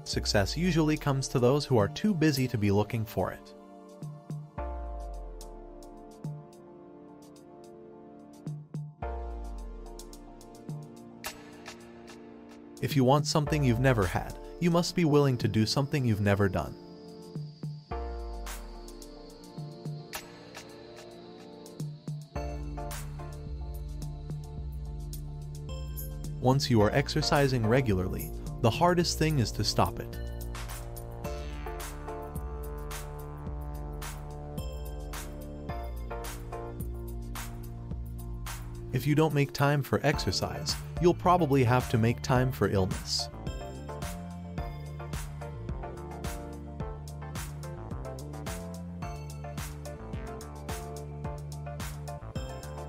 Success usually comes to those who are too busy to be looking for it. If you want something you've never had, you must be willing to do something you've never done. Once you are exercising regularly, the hardest thing is to stop it. If you don't make time for exercise, you'll probably have to make time for illness.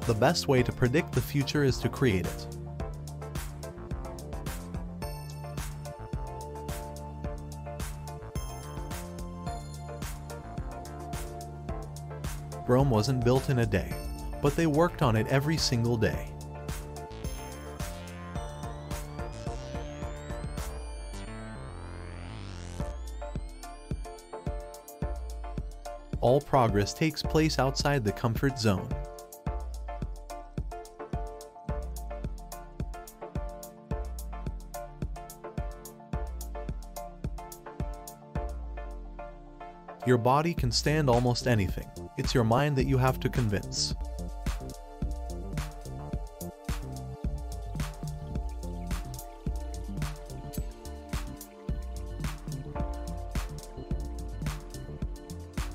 The best way to predict the future is to create it. Rome wasn't built in a day, but they worked on it every single day. All progress takes place outside the comfort zone. Your body can stand almost anything. It's your mind that you have to convince.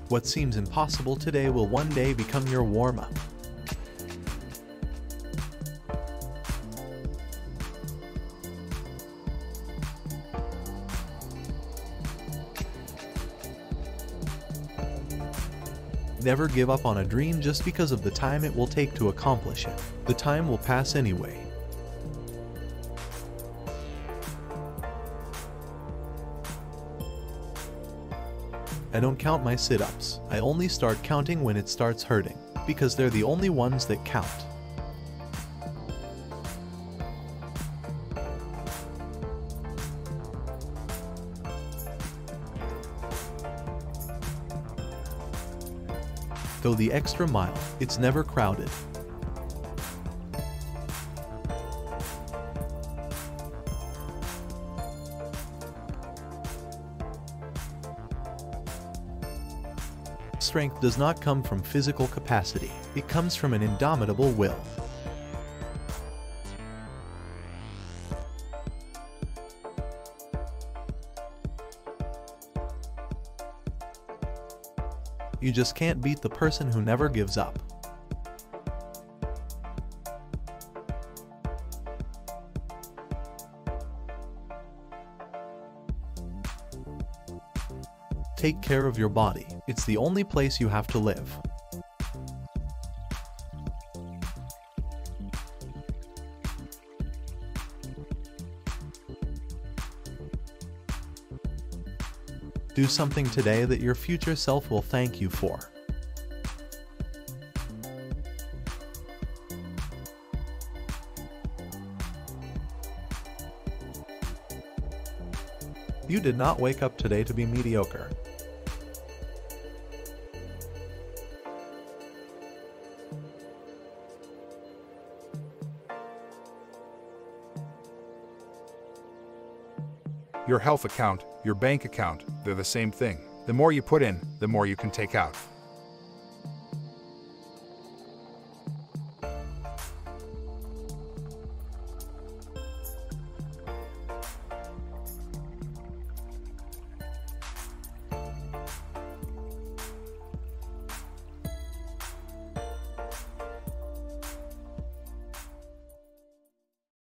What seems impossible today will one day become your warm-up. Never give up on a dream just because of the time it will take to accomplish it. The time will pass anyway. I don't count my sit-ups. I only start counting when it starts hurting, because they're the only ones that count. Go the extra mile. It's never crowded. Strength does not come from physical capacity. It comes from an indomitable will. You just can't beat the person who never gives up. Take care of your body. It's the only place you have to live. Do something today that your future self will thank you for. You did not wake up today to be mediocre. Your health account, your bank account, they're the same thing. The more you put in, the more you can take out.